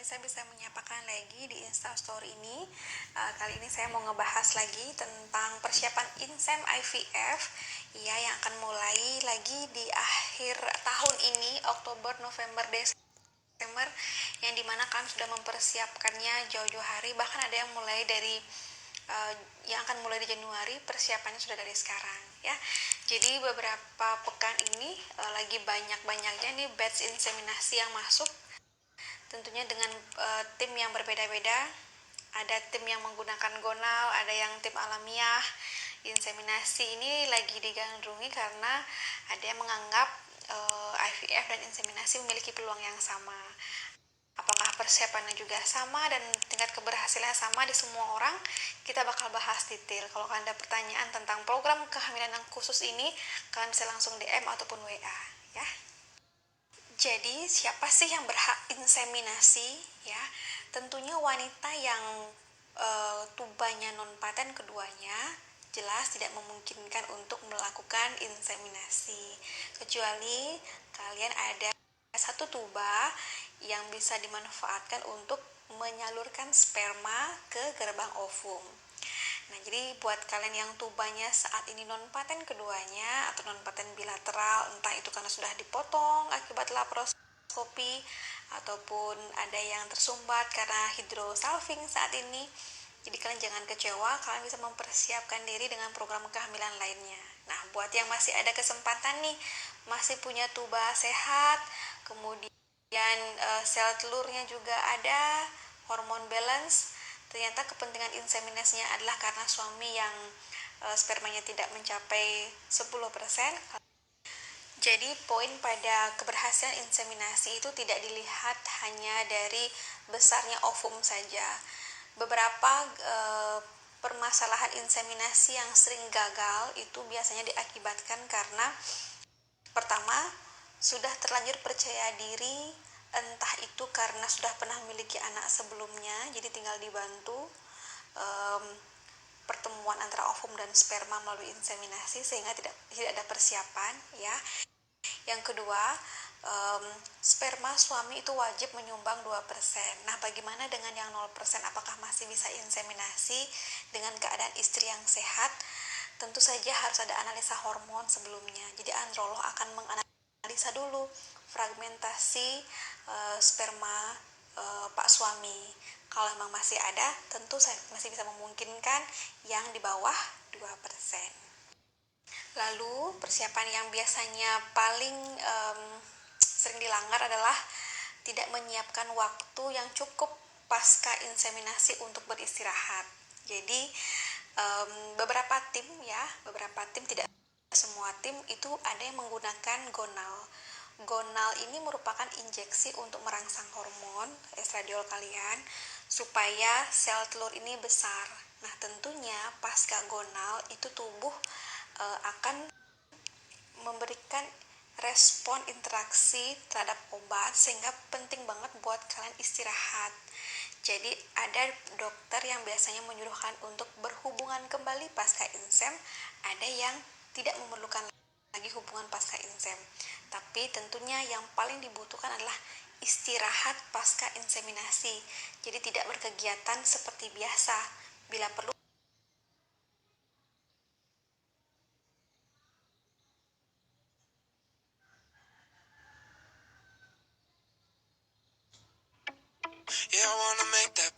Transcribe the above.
saya bisa menyapa kalian lagi di Instastory ini. Kali ini saya mau ngebahas lagi tentang persiapan INSEM IVF ya, yang akan mulai lagi di akhir tahun ini, Oktober, November, Desember, yang dimana kalian sudah mempersiapkannya jauh-jauh hari. Bahkan ada yang mulai dari yang akan mulai di Januari, persiapannya sudah dari sekarang ya. Jadi beberapa pekan ini lagi banyak-banyaknya nih batch inseminasi yang masuk, tentunya dengan tim yang berbeda-beda. Ada tim yang menggunakan gonal, ada yang tim alamiah. Inseminasi ini lagi digandrungi karena ada yang menganggap IVF dan inseminasi memiliki peluang yang sama. Apakah persiapannya juga sama dan tingkat keberhasilan sama di semua orang? Kita bakal bahas detail. Kalau kalian ada pertanyaan tentang program kehamilan yang khusus ini, kalian bisa langsung DM ataupun WA ya. Jadi siapa sih yang berhak inseminasi ya? Tentunya wanita yang tubanya non-paten keduanya jelas tidak memungkinkan untuk melakukan inseminasi, kecuali kalian ada satu tuba yang bisa dimanfaatkan untuk menyalurkan sperma ke gerbang ovum. Nah, jadi buat kalian yang tubanya saat ini non-paten keduanya atau non-paten bilateral, entah itu karena sudah dipotong akibat laparoskopi ataupun ada yang tersumbat karena hidrosalping saat ini, jadi kalian jangan kecewa, kalian bisa mempersiapkan diri dengan program kehamilan lainnya. Nah, buat yang masih ada kesempatan nih, masih punya tuba sehat, kemudian sel telurnya juga ada, hormon balance, ternyata kepentingan inseminasinya adalah karena suami yang spermanya tidak mencapai 10%. Jadi poin pada keberhasilan inseminasi itu tidak dilihat hanya dari besarnya ovum saja. Beberapa permasalahan inseminasi yang sering gagal itu biasanya diakibatkan karena pertama, sudah terlanjur percaya diri, entah itu karena sudah pernah memiliki anak sebelumnya, jadi tinggal dibantu pertemuan antara ovum dan sperma melalui inseminasi sehingga tidak ada persiapan ya. Yang kedua, sperma suami itu wajib menyumbang 2%. Nah, bagaimana dengan yang 0%? Apakah masih bisa inseminasi dengan keadaan istri yang sehat? Tentu saja harus ada analisa hormon sebelumnya. Jadi androlog akan menganalisa dulu fragmentasi sperma Pak suami. Kalau memang masih ada, tentu saya masih bisa memungkinkan yang di bawah 2%. Lalu persiapan yang biasanya paling sering dilanggar adalah tidak menyiapkan waktu yang cukup pasca inseminasi untuk beristirahat. Jadi beberapa tim, tidak semua tim itu ada yang menggunakan gonal. Gonal ini merupakan injeksi untuk merangsang hormon estradiol kalian supaya sel telur ini besar. Nah, tentunya pasca gonal itu tubuh akan memberikan respon interaksi terhadap obat, sehingga penting banget buat kalian istirahat. Jadi ada dokter yang biasanya menyuruhkan untuk berhubungan kembali pasca insem, ada yang tidak memerlukan lagi hubungan pasca insem. Tapi tentunya yang paling dibutuhkan adalah istirahat pasca inseminasi. Jadi tidak berkegiatan seperti biasa. Bila perlu Yeah, I wanna make that